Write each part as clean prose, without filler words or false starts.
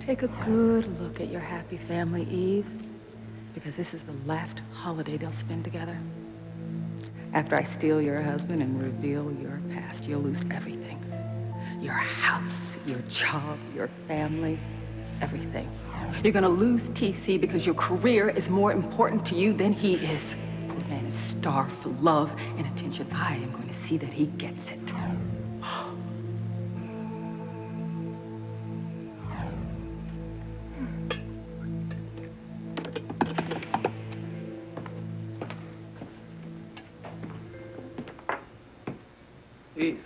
Take a good look at your happy family, Eve, because this is the last holiday they'll spend together. After I steal your husband and reveal your past, you'll lose everything. Your house, your job, your family, everything. You're gonna lose TC because your career is more important to you than he is. Poor man is starved for love and attention. I am going to see that he gets it. Eve,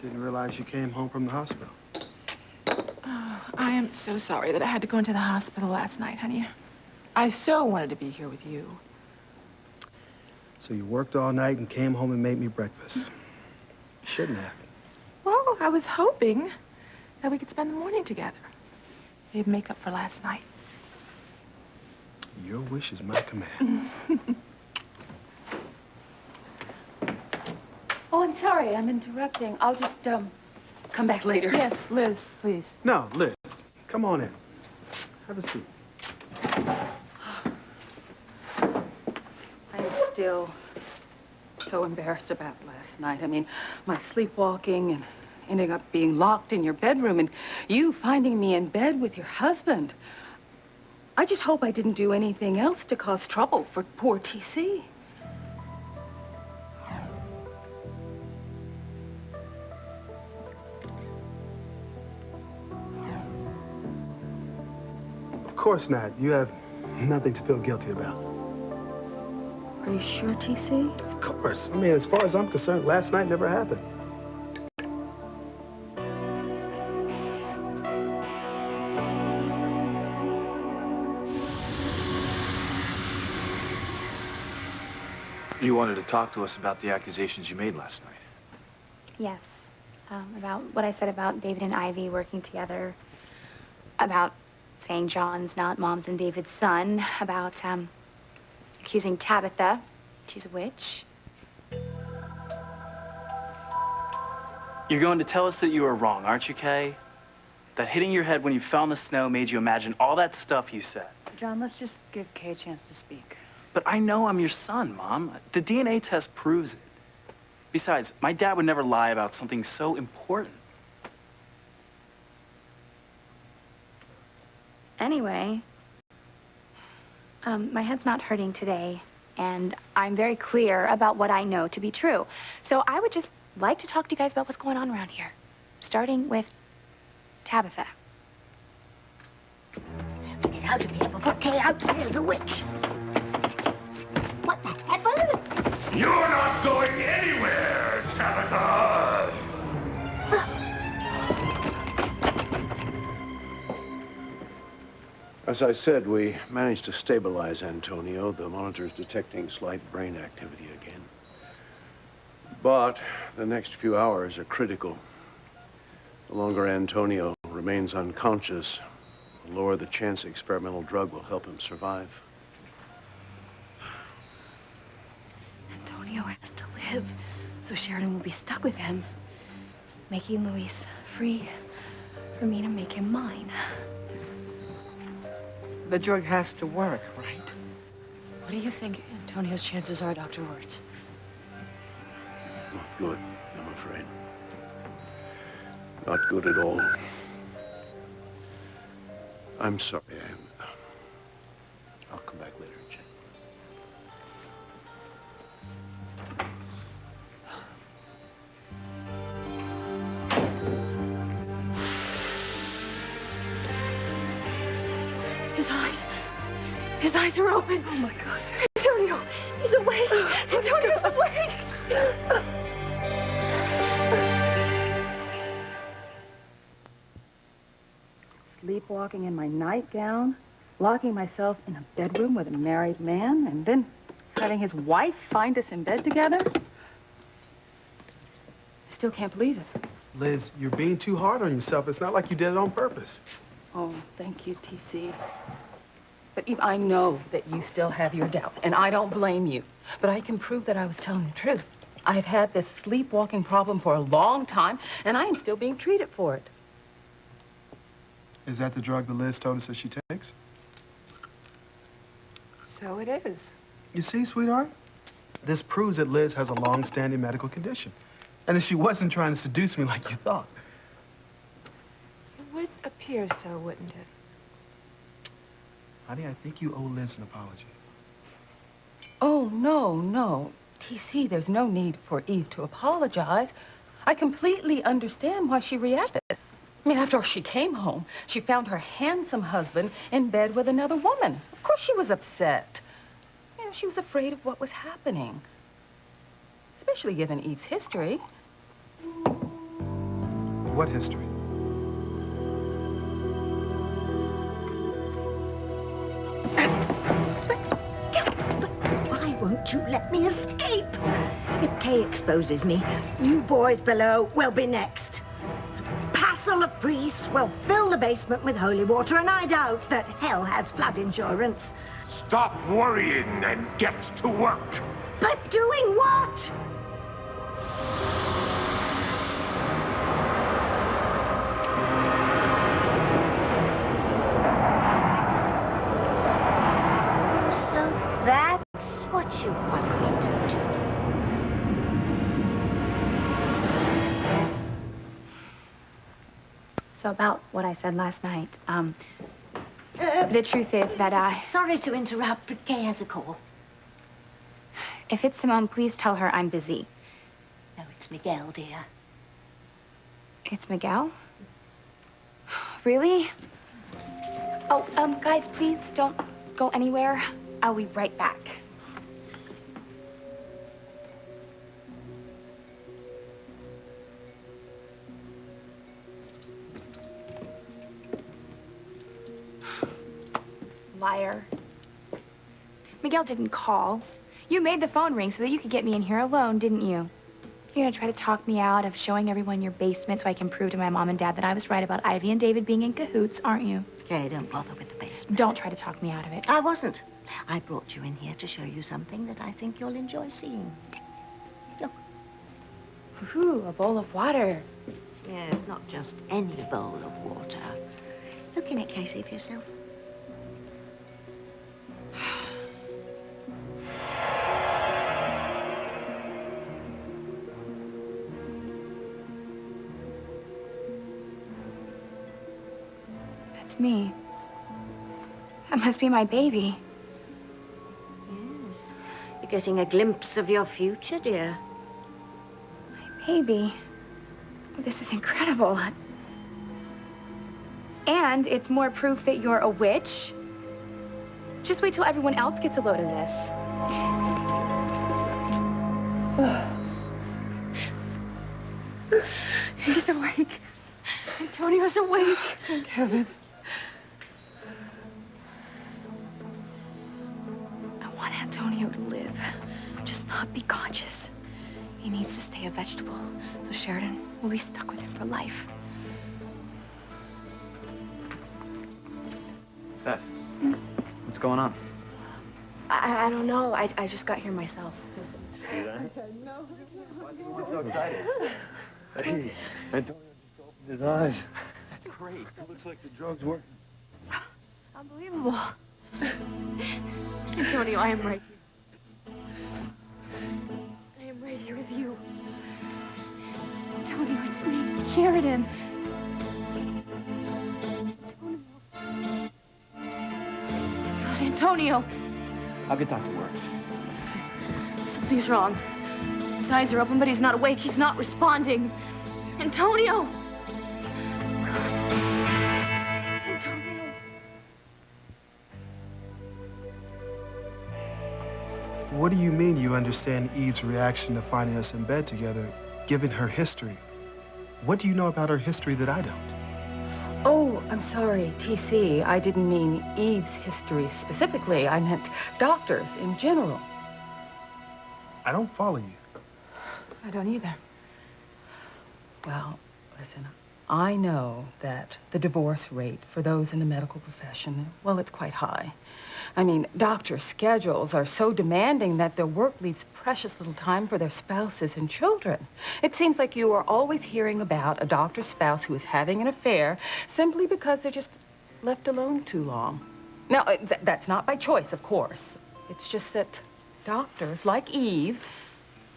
didn't realize you came home from the hospital. Oh, I am so sorry that I had to go into the hospital last night, honey. I so wanted to be here with you. So you worked all night and came home and made me breakfast. Shouldn't have. Well, I was hoping that we could spend the morning together. Maybe make up for last night. Your wish is my command. Oh, I'm sorry. I'm interrupting. I'll just, come back later. Yes, Liz, please. No, Liz, come on in. Have a seat. I'm still so embarrassed about last night. I mean, my sleepwalking and ending up being locked in your bedroom and you finding me in bed with your husband. I just hope I didn't do anything else to cause trouble for poor TC. Of course not. You have nothing to feel guilty about. Are you sure, TC? Of course. I mean, as far as I'm concerned, last night never happened. You wanted to talk to us about the accusations you made last night. Yes. About what I said about David and Ivy working together. About saying John's not Mom's and David's son. About, accusing Tabitha. She's a witch. You're going to tell us that you were wrong, aren't you, Kay? That hitting your head when you fell in the snow made you imagine all that stuff you said. John, let's just give Kay a chance to speak. But I know I'm your son, Mom. The DNA test proves it. Besides, my dad would never lie about something so important. Anyway, my head's not hurting today, and I'm very clear about what I know to be true. So I would just like to talk to you guys about what's going on around here, starting with Tabitha. Get out of here before Kay outswears a witch. What the hell? You're not going anywhere, Tabitha! As I said, we managed to stabilize Antonio. The monitor's detecting slight brain activity again. But the next few hours are critical. The longer Antonio remains unconscious, the lower the chance the experimental drug will help him survive. Antonio has to live, so Sheridan will be stuck with him, making Luis free for me to make him mine. The drug has to work, right? What do you think Antonio's chances are, Dr. Wirtz? Not good, I'm afraid. Not good at all. I'm sorry, I'll come back later and check. His eyes are open. Oh, my God. Antonio, he's awake. Antonio's awake. Sleepwalking in my nightgown, locking myself in a bedroom with a married man, and then having his wife find us in bed together? Still can't believe it. Liz, you're being too hard on yourself. It's not like you did it on purpose. Oh, thank you, TC. But Eve, I know that you still have your doubts, and I don't blame you. But I can prove that I was telling the truth. I've had this sleepwalking problem for a long time, and I am still being treated for it. Is that the drug that Liz told us that she takes? So it is. You see, sweetheart? This proves that Liz has a long-standing medical condition. And that she wasn't trying to seduce me like you thought. It would appear so, wouldn't it? Honey, I think you owe Liz an apology. Oh, no. TC, there's no need for Eve to apologize. I completely understand why she reacted. I mean, after all, she came home. She found her handsome husband in bed with another woman. Of course she was upset. You know, she was afraid of what was happening. Especially given Eve's history. What history? Why won't you let me escape? If Kay exposes me, you boys below will be next. Passel of priests will fill the basement with holy water, and I doubt that hell has flood insurance. Stop worrying and get to work. But doing what? So that's what you want me to do. So about what I said last night, the truth is that Sorry to interrupt, but Kay has a call. if it's Simone, please tell her I'm busy. No, it's Miguel, dear. It's Miguel? Really? Oh, guys, please don't go anywhere. I'll be right back. Liar. Miguel didn't call. You made the phone ring so that you could get me in here alone, didn't you? You're gonna try to talk me out of showing everyone your basement so I can prove to my mom and dad that I was right about Ivy and David being in cahoots, aren't you? Kay, don't bother with the basement. Don't try to talk me out of it. I wasn't. I brought you in here to show you something that I think you'll enjoy seeing. Look. Ooh, a bowl of water. Yes, not just any bowl of water. Look in it, Casey, for yourself. That's me. That must be my baby. Yes. You're getting a glimpse of your future, dear. My baby. This is incredible. And it's more proof that you're a witch. Just wait till everyone else gets a load of this. He's awake. Antonio's awake. Kevin. I want Antonio to live, just not be conscious. He needs to stay a vegetable, so Sheridan will be stuck with him for life. Beth, what's going on? I don't know. I just got here myself. See that? Why so excited? Hey, Antonio just opened his eyes. That's great. It looks like the drug's working. Unbelievable. Antonio, I am right here. I am right here with you. Antonio, it's me. It's Sheridan. Antonio. I'll get Dr. Works. Something's wrong. His eyes are open, but he's not awake. He's not responding. Antonio! God. Antonio. What do you mean you understand Eve's reaction to finding us in bed together, given her history? What do you know about her history that I don't? Oh, I'm sorry, TC. I didn't mean Eve's history specifically. I meant doctors in general. I don't follow you. I don't either. Well, listen, I know that the divorce rate for those in the medical profession, well, it's quite high. I mean, doctors' schedules are so demanding that their work leaves precious little time for their spouses and children. It seems like you are always hearing about a doctor's spouse who is having an affair simply because they're just left alone too long. Now, that's not by choice, of course. It's just that doctors, like Eve,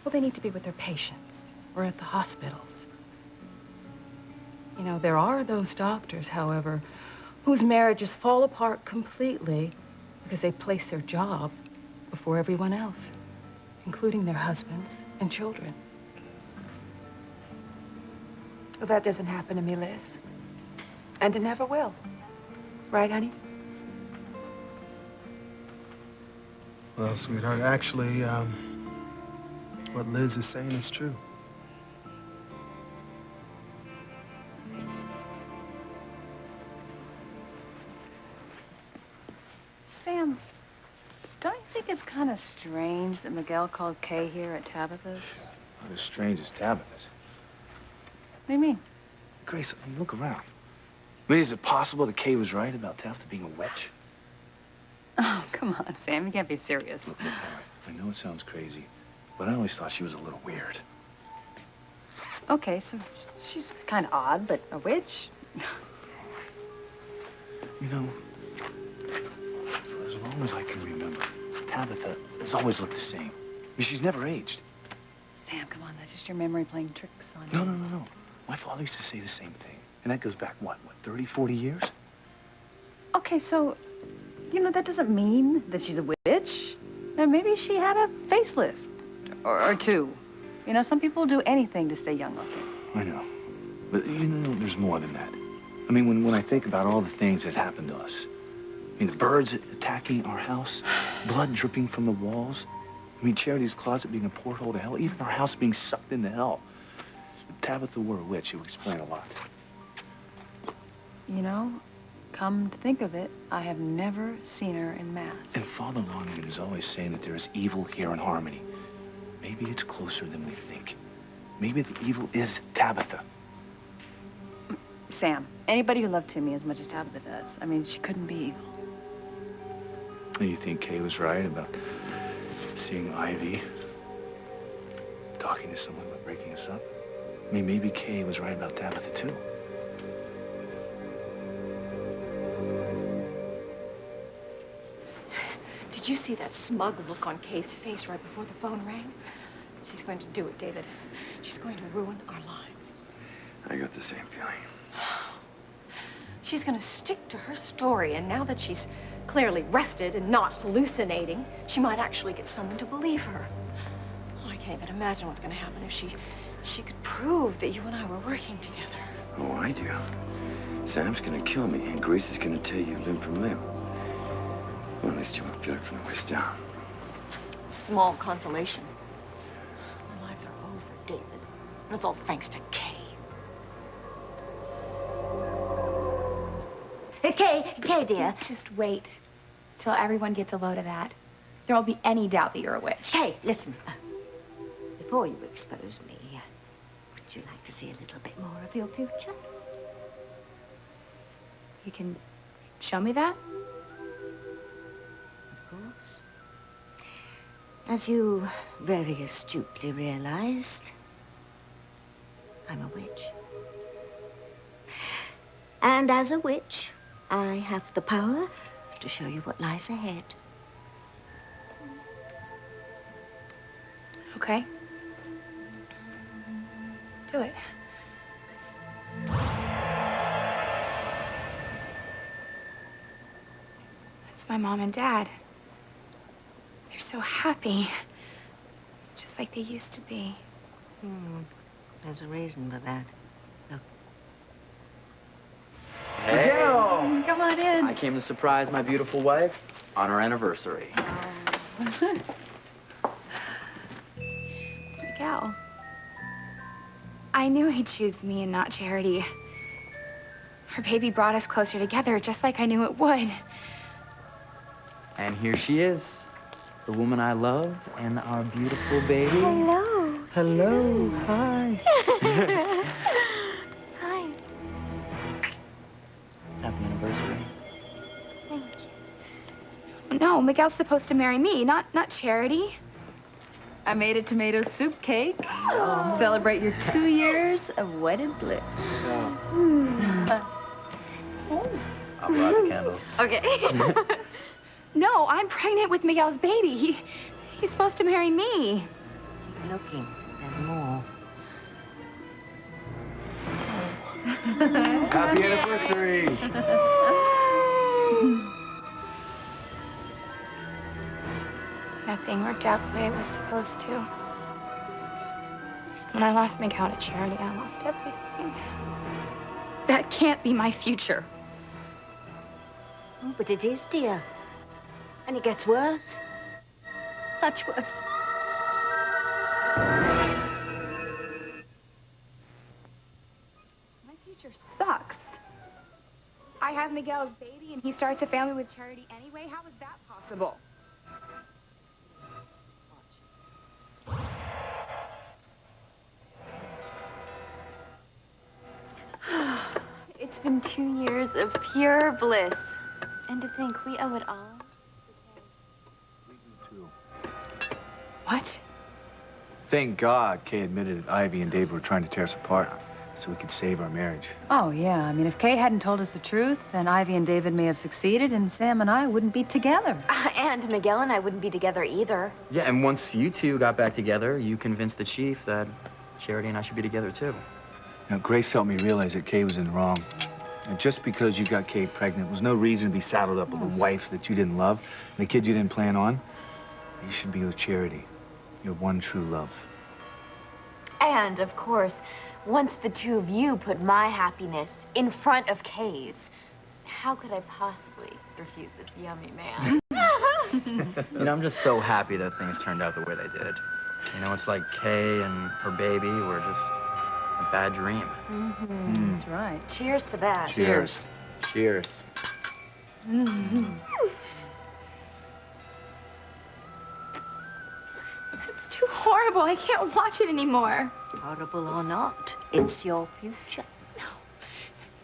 well, they need to be with their patients or at the hospitals. You know, there are those doctors, however, whose marriages fall apart completely because they place their job before everyone else, including their husbands and children. Well, that doesn't happen to me, Liz. And it never will. Right, honey? Well, sweetheart, actually, what Liz is saying is true. Sam, don't you think it's kind of strange that Miguel called Kay here at Tabitha's? Not as strange as Tabitha's. What do you mean? Grace, I mean, look around. I mean, is it possible that Kay was right about Tabitha being a witch? Oh, come on, Sam. You can't be serious. Look, all right. I know it sounds crazy, but I always thought she was a little weird. Okay, so she's kind of odd, but a witch? You know, for as long as I can remember, Tabitha has always looked the same. I mean, she's never aged. Sam, come on. That's just your memory playing tricks on you. No. My father used to say the same thing. And that goes back, what, 30, 40 years? Okay, so, you know, that doesn't mean that she's a witch. Or maybe she had a facelift. Or two. You know, some people do anything to stay young looking. I know. But, you know, there's more than that. I mean, when I think about all the things that happened to us. I mean, the birds attacking our house, blood dripping from the walls. I mean, Charity's closet being a porthole to hell, even our house being sucked into hell. If Tabitha were a witch, it would explain a lot. You know, come to think of it, I have never seen her in Mass. And Father Longman is always saying that there is evil here in Harmony. Maybe it's closer than we think. Maybe the evil is Tabitha. Sam, anybody who loved Timmy as much as Tabitha does, I mean, she couldn't be evil. And you think Kay was right about seeing Ivy talking to someone about breaking us up? I mean, maybe Kay was right about Tabitha, too. Did you see that smug look on Kay's face right before the phone rang? She's going to do it, David. She's going to ruin our lives. I got the same feeling. She's going to stick to her story, and now that she's clearly rested and not hallucinating, she might actually get someone to believe her. Oh, I can't even imagine what's going to happen if she could prove that you and I were working together. Oh, I do. Sam's going to kill me, and Grace is going to tear you limb from limb. Well, at least you won't feel it from the waist down. Small consolation. Our lives are over, David. And it's all thanks to Kay. Kay, dear. Just wait till everyone gets a load of that. There won't be any doubt that you're a witch. Kay, listen. Before you expose me, would you like to see a little bit more of your future? You can show me that? Of course. As you very astutely realized, I'm a witch. And as a witch, I have the power to show you what lies ahead. Okay. Do it. That's my mom and dad. They're so happy. Just like they used to be. There's a reason for that. Look. Hey. Come on in. I came to surprise my beautiful wife on her anniversary. Miguel. I knew he'd choose me and not Charity. Her baby brought us closer together, just like I knew it would. And here she is, the woman I love and our beautiful baby. Hello. Hello. Hi. Hi. No, Miguel's supposed to marry me, not Charity. I made a tomato soup cake. Oh. Celebrate your 2 years of wedded bliss. I'll light the candles. Okay. No, I'm pregnant with Miguel's baby. He's supposed to marry me. Keep looking. There's more. Happy anniversary! Nothing worked out the way it was supposed to. When I lost Miguel to Charity, I lost everything. That can't be my future. Oh, but it is, dear. And it gets worse. Much worse. My future sucks. I have Miguel's baby and he starts a family with Charity anyway. How is that possible? It's been 2 years of pure bliss. And to think we owe it all to Kay. What? Thank God Kay admitted that Ivy and Dave were trying to tear us apart so we could save our marriage. Oh, yeah. I mean, if Kay hadn't told us the truth, then Ivy and David may have succeeded, and Sam and I wouldn't be together. And Miguel and I wouldn't be together either. Yeah, and once you two got back together, you convinced the chief that Charity and I should be together, too. Now, Grace helped me realize that Kay was in the wrong. And just because you got Kay pregnant was no reason to be saddled up with a wife that you didn't love and a kid you didn't plan on. You should be with Charity, your one true love. And, of course, once the two of you put my happiness in front of Kay's, how could I possibly refuse this yummy man? You know, I'm just so happy that things turned out the way they did. You know, it's like Kay and her baby were just a bad dream. That's right. Cheers to that. Cheers. Cheers. It's too horrible. I can't watch it anymore. Horrible or not, it's your future. No.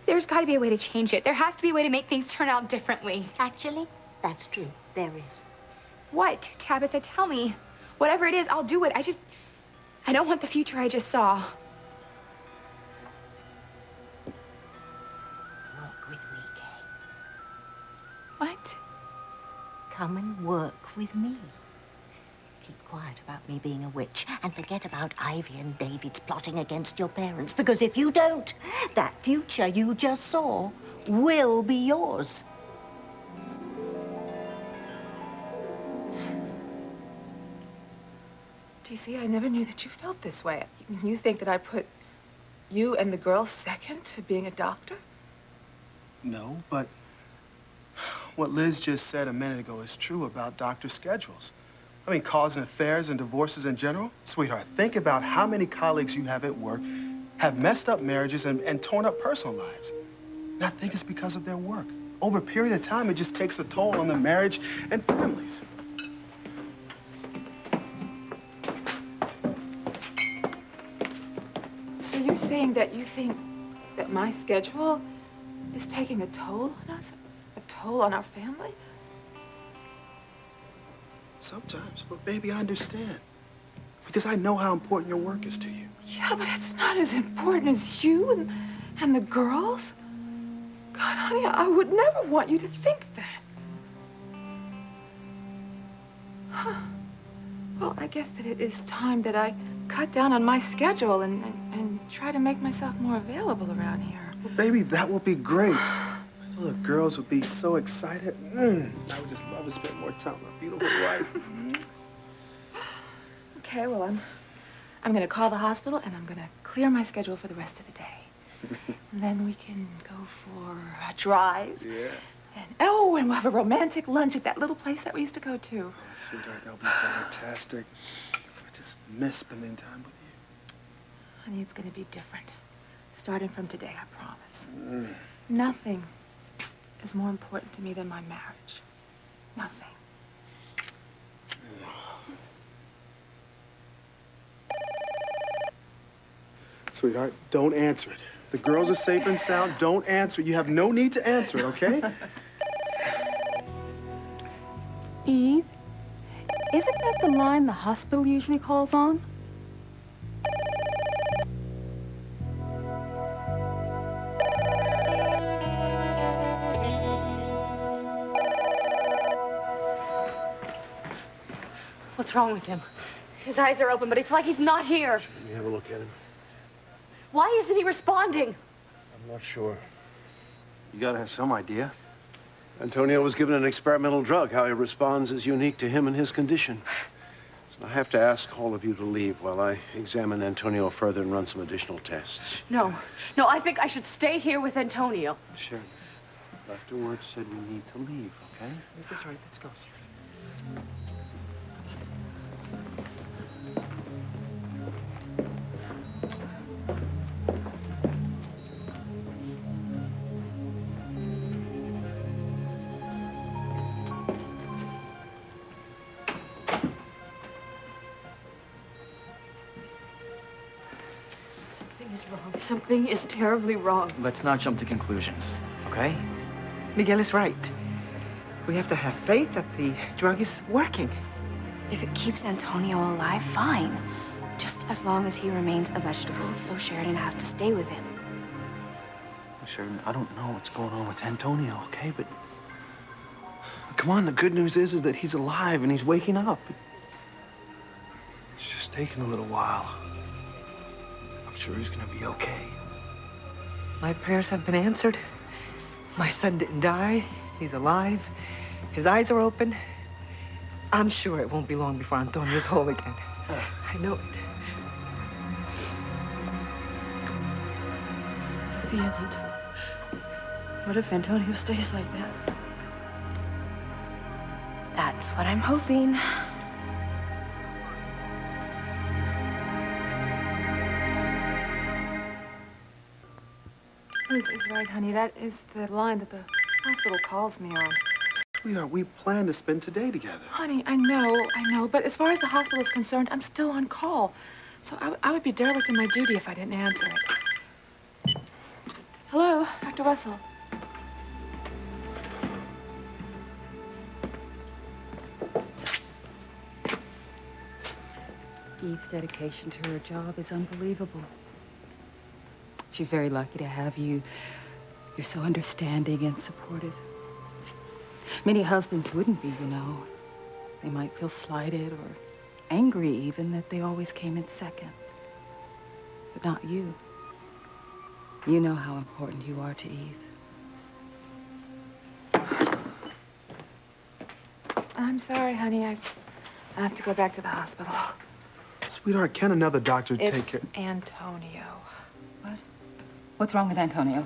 There's got to be a way to change it. There has to be a way to make things turn out differently. Actually, that's true. There is. What, Tabitha? Tell me. Whatever it is, I'll do it. I don't want the future I just saw. Work with me, Kay. What? Come and work with me. Keep quiet about me being a witch and forget about Ivy and David's plotting against your parents, because if you don't, that future you just saw will be yours. Do you see, I never knew that you felt this way. You think that I put you and the girl second to being a doctor? No, but what Liz just said a minute ago is true about doctor schedules. I mean, causing affairs and divorces in general. Sweetheart, think about how many colleagues you have at work have messed up marriages and torn up personal lives. And I think it's because of their work. Over a period of time, it just takes a toll on the marriage and families. So you're saying that you think that my schedule is taking a toll on us? A toll on our family? Sometimes, but baby, I understand. Because I know how important your work is to you. Yeah, but it's not as important as you and the girls. God, honey, I would never want you to think that. Huh. Well, I guess that it is time that I cut down on my schedule and try to make myself more available around here. Well, baby, that would be great. Well, the girls would be so excited. I would just love to spend more time with my beautiful wife. Okay, well, I'm going to call the hospital, and I'm going to clear my schedule for the rest of the day. And then we can go for a drive. Yeah. And we'll have a romantic lunch at that little place that we used to go to. Oh, sweetheart, that'll be fantastic. I just miss spending time with you. Honey, it's going to be different. Starting from today, I promise. Nothing is more important to me than my marriage. Nothing. Sweetheart, don't answer it. The girls are safe and sound. Don't answer. You have no need to answer it, okay? Eve, isn't that the line the hospital usually calls on? What's wrong with him? His eyes are open, but it's like he's not here. Let me have a look at him. Why isn't he responding? I'm not sure. You gotta have some idea. Antonio was given an experimental drug. How he responds is unique to him and his condition. So I have to ask all of you to leave while I examine Antonio further and run some additional tests. No, I think I should stay here with Antonio. Sharon, Dr. Wirtz said we need to leave, okay? Is this right? Let's go. Something is wrong. Something is terribly wrong. Let's not jump to conclusions, okay? Miguel is right. We have to have faith that the drug is working. If it keeps Antonio alive, fine. Just as long as he remains a vegetable, so Sheridan has to stay with him. Sharon, I don't know what's going on with Antonio, okay? But come on, the good news is that he's alive and he's waking up. It's just taking a little while. I'm sure he's gonna be okay. My prayers have been answered. My son didn't die. He's alive. His eyes are open. I'm sure it won't be long before Antonio's whole again. I know it. If he isn't, what if Antonio stays like that? That's what I'm hoping. Liz is right, honey. That is the line that the hospital calls me on. Sweetheart, we plan to spend today together. Honey, I know. But as far as the hospital is concerned, I'm still on call. So I would be derelict in my duty if I didn't answer it. Hello, Dr. Russell. Eve's dedication to her job is unbelievable. She's very lucky to have you. You're so understanding and supportive. Many husbands wouldn't be, you know. They might feel slighted or angry even that they always came in second. But not you. You know how important you are to Eve. I'm sorry, honey. I have to go back to the hospital. Sweetheart, can another doctor take care? It's Antonio. What? What's wrong with Antonio?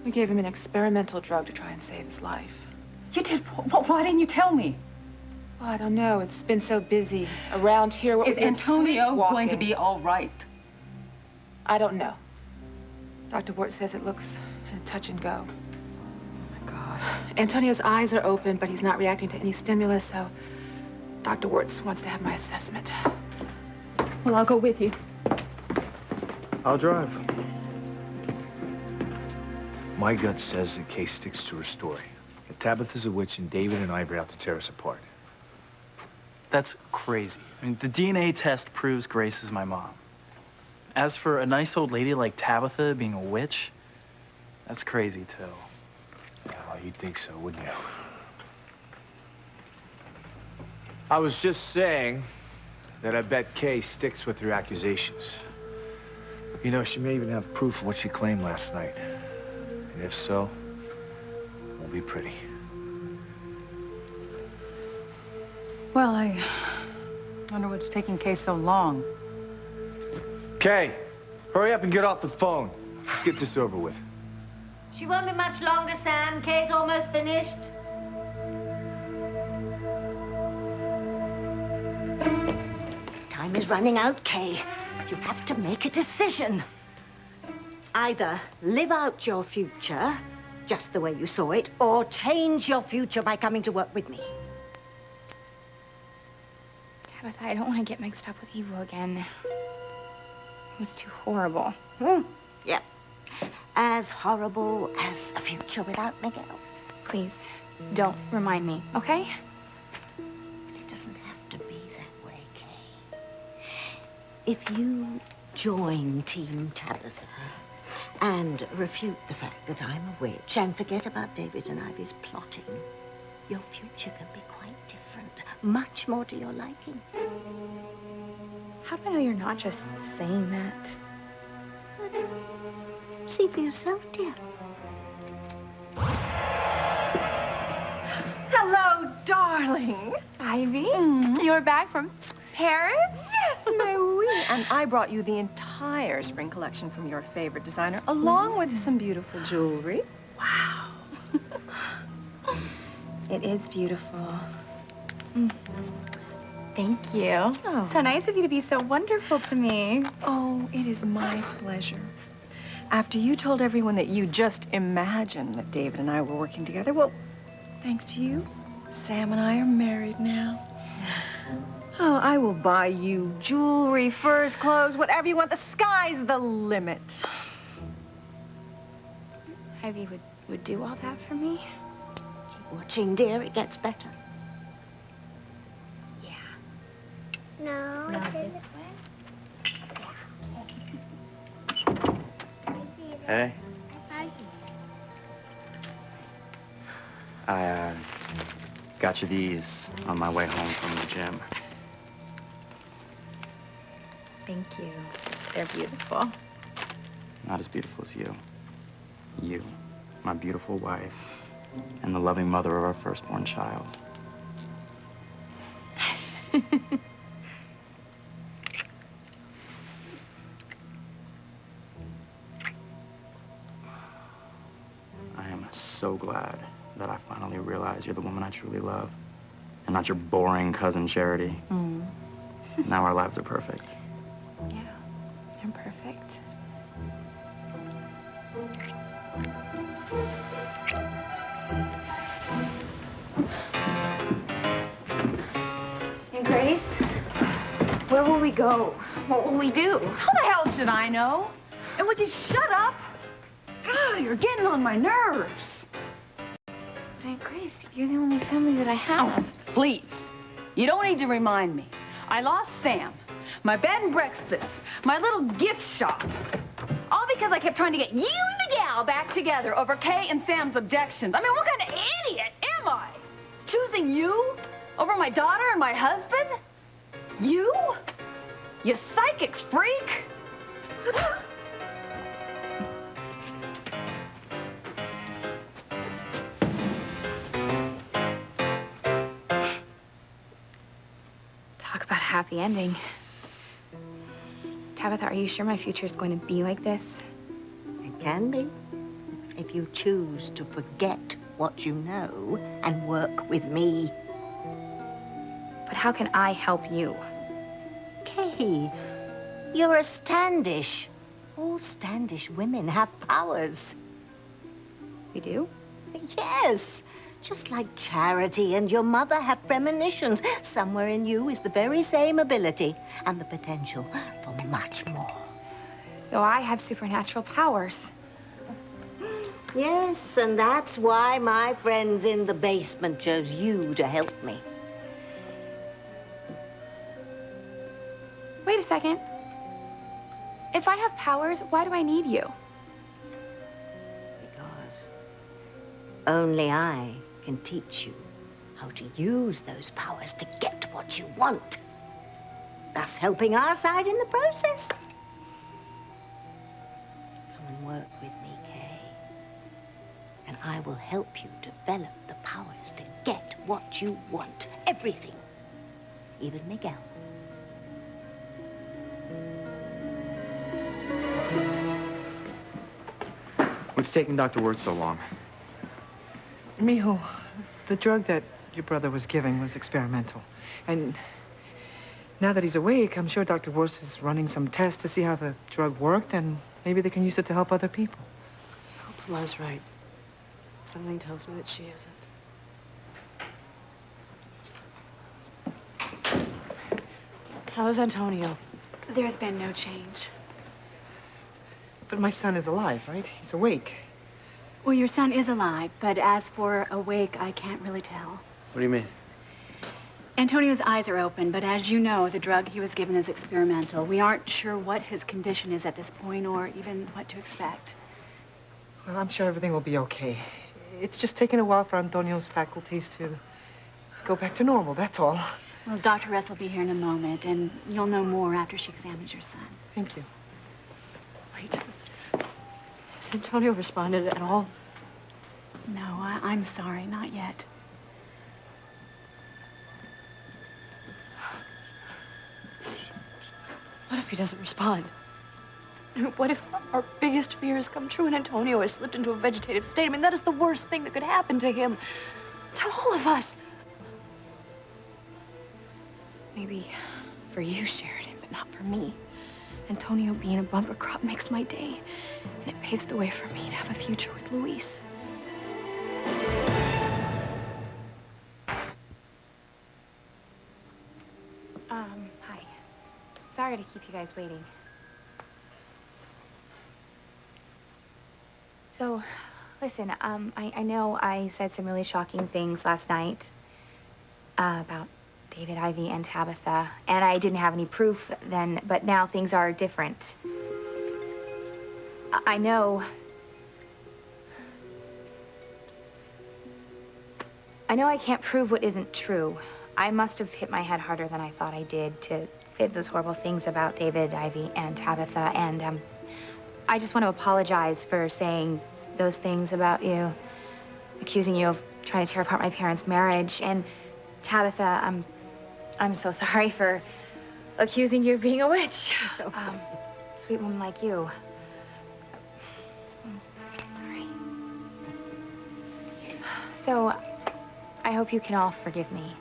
We gave him an experimental drug to try and save his life. You did? Why didn't you tell me? Well, I don't know. It's been so busy around here. Is Antonio going to be all right? I don't know. Dr. Wirtz says it looks touch and go. Oh, my God. Antonio's eyes are open, but he's not reacting to any stimulus, so Dr. Wirtz wants to have my assessment. Well, I'll go with you. I'll drive. My gut says the case sticks to her story. That Tabitha's a witch and David and Ivory out to tear us apart. That's crazy. I mean, the DNA test proves Grace is my mom. As for a nice old lady like Tabitha being a witch, that's crazy, too. Yeah, well, you'd think so, wouldn't you? I was just saying that I bet Kay sticks with her accusations. You know, she may even have proof of what she claimed last night. And if so, it won't be pretty. Well, I wonder what's taking Kay so long. Kay, hurry up and get off the phone. Let's get this over with. She won't be much longer, Sam. Kay's almost finished. Time is running out, Kay. You have to make a decision. Either live out your future, just the way you saw it, or change your future by coming to work with me. Tabitha, I don't want to get mixed up with Evo again. It was too horrible. Yep. As horrible as a future without Miguel. Please, don't remind me, okay? if you join Team Tabitha and refute the fact that I'm a witch and forget about David and Ivy's plotting, your future can be quite different, much more to your liking. How do I know you're not just saying that? See for yourself, dear. Hello, darling. Ivy, you're back from Paris? Yes, my wee. And I brought you the entire spring collection from your favorite designer, along with some beautiful jewelry. Wow. It is beautiful. Thank you. Oh. So nice of you to be so wonderful to me. Oh, it is my pleasure. After you told everyone that you just imagined that David and I were working together, well, thanks to you, Sam and I are married now. Oh, I will buy you jewelry, furs, clothes, whatever you want. The sky's the limit. Ivy would do all that for me? Keep watching, dear. It gets better. No, this Hey. I, got you these on my way home from the gym. Thank you. They're beautiful. Not as beautiful as you. You, my beautiful wife, and the loving mother of our firstborn child. I am so glad that I finally realized you're the woman I truly love, and not your boring cousin Charity. Now our lives are perfect. Yeah, I'm perfect. And Grace, where will we go? What will we do? How the hell should I know? And would you shut up? God, you're getting on my nerves. But Aunt Grace, you're the only family that I have. Oh, please. You don't need to remind me. I lost Sam, my bed and breakfast, my little gift shop. All because I kept trying to get you and the gal back together over Kay and Sam's objections. I mean, what kind of idiot am I? Choosing you over my daughter and my husband? You? You psychic freak? Talk about a happy ending. Tabitha, are you sure my future is going to be like this? It can be. If you choose to forget what you know and work with me. But how can I help you? Kay, you're a Standish. All Standish women have powers. We do? Yes. Just like Charity and your mother have premonitions. Somewhere in you is the very same ability and the potential for much more. So I have supernatural powers. Yes, and that's why my friends in the basement chose you to help me. Wait a second. If I have powers, why do I need you? Because only I can teach you how to use those powers to get what you want. Thus helping our side in the process. Come and work with me, Kay. And I will help you develop the powers to get what you want. Everything. Even Miguel. What's taking Dr. Wirtz so long? Mijo, the drug that your brother was giving was experimental. And now that he's awake, I'm sure Dr. Wirtz is running some tests to see how the drug worked, and maybe they can use it to help other people. I hope Pilar's right. Something tells me that she isn't. How's Antonio? There's been no change. But my son is alive, right? He's awake. Well, your son is alive, but as for awake, I can't really tell. What do you mean? Antonio's eyes are open, but as you know, the drug he was given is experimental. We aren't sure what his condition is at this point or even what to expect. Well, I'm sure everything will be okay. It's just taken a while for Antonio's faculties to go back to normal, that's all. Well, Dr. Ress will be here in a moment, and you'll know more after she examines your son. Thank you. Wait. Has Antonio responded at all? No, I'm sorry, not yet. What if he doesn't respond? And what if our biggest fears come true and Antonio has slipped into a vegetative state? I mean, that is the worst thing that could happen to him. To all of us. Maybe for you, Sheridan, but not for me. Antonio being a bumper crop makes my day, and it paves the way for me to have a future with Luis. Hi. Sorry to keep you guys waiting. So, listen, I know I said some really shocking things last night about David, Ivy, and Tabitha, and I didn't have any proof then, but now things are different. I know I can't prove what isn't true. I must have hit my head harder than I thought I did to say those horrible things about David, Ivy, and Tabitha, and I just want to apologize for saying those things about you, accusing you of trying to tear apart my parents' marriage, and Tabitha, I'm so sorry for accusing you of being a witch. Sweet woman like you. Sorry. So, I hope you can all forgive me.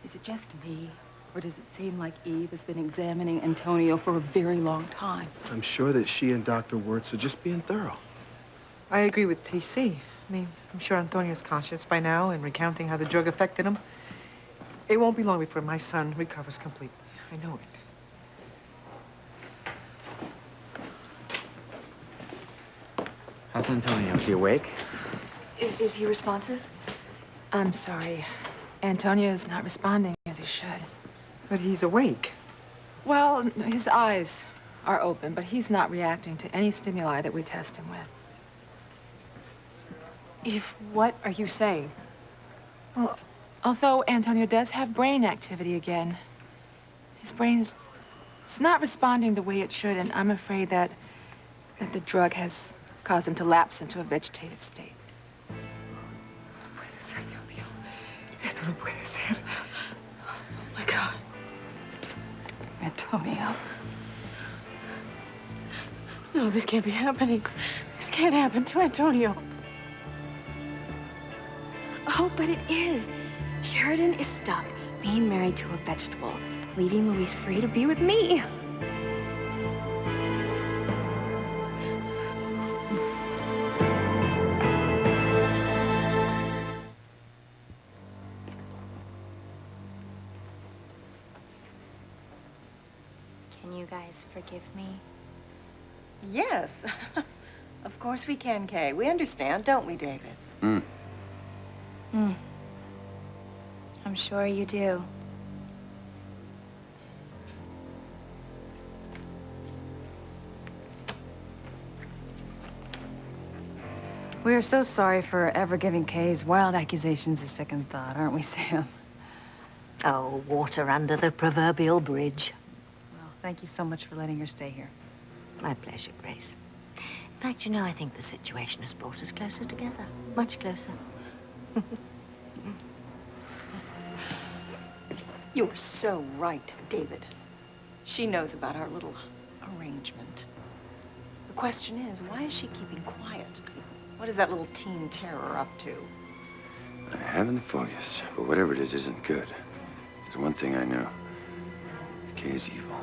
Is it just me? Or does it seem like Eve has been examining Antonio for a very long time? I'm sure that she and Dr. Wirtz are just being thorough. I agree with TC. I mean, I'm sure Antonio's conscious by now and recounting how the drug affected him. It won't be long before my son recovers completely. I know it. How's Antonio? Is he awake? Is he responsive? I'm sorry. Antonio's not responding as he should. But he's awake. Well, his eyes are open, but he's not reacting to any stimuli that we test him with. Eve, what are you saying? Well, although Antonio does have brain activity again, his brain's not responding the way it should, and I'm afraid that the drug has caused him to lapse into a vegetative state. Esto no puede ser. Oh, my God. Antonio. No, this can't be happening. This can't happen to Antonio. Oh, but it is. Sheridan is stuck being married to a vegetable, leaving Luis free to be with me. Can you guys forgive me? Yes. Of course we can, Kay. We understand, don't we, David? I'm sure you do. We're so sorry for ever giving Kay's wild accusations a second thought, aren't we, Sam? Oh, water under the proverbial bridge. Well, thank you so much for letting her stay here. My pleasure, Grace. In fact, you know, I think the situation has brought us closer together. Much closer. You're so right, David. She knows about our little arrangement. The question is, why is she keeping quiet? What is that little teen terror up to? I haven't the foggiest, but whatever it is isn't good. There's one thing I know. Kay is evil.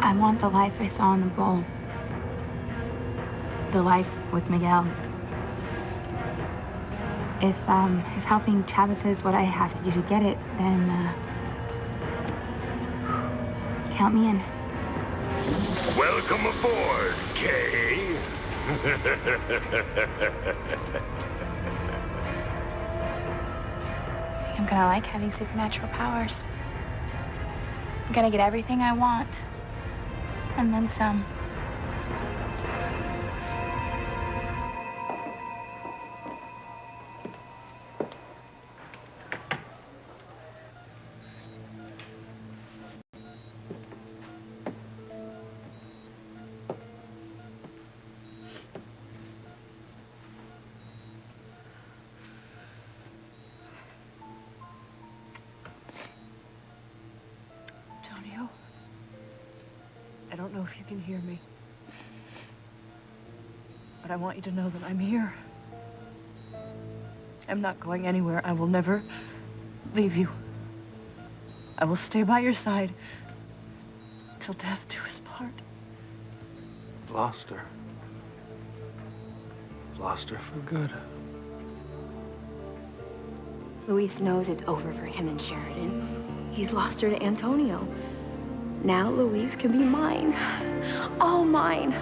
I want the life I saw in the bowl. the life with Miguel. If helping Tabitha is what I have to do to get it, then count me in. Welcome aboard, Kay. I'm gonna like having supernatural powers. I'm gonna get everything I want. And then some. Antonio, I don't know if you can hear me, but I want you to know that I'm here. I'm not going anywhere. I will never leave you. I will stay by your side till death do us part. Lost her. Lost her for good. Luis knows it's over for him and Sheridan. He's lost her to Antonio. Now Luis can be mine. All mine.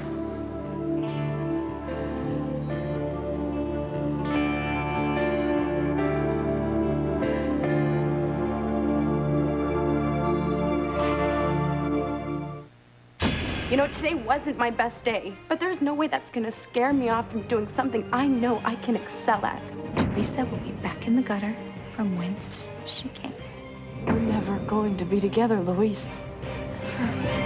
You know, today wasn't my best day, but there's no way that's gonna scare me off from doing something I know I can excel at. Teresa will be back in the gutter from whence she came. We're never going to be together, Luis. Never.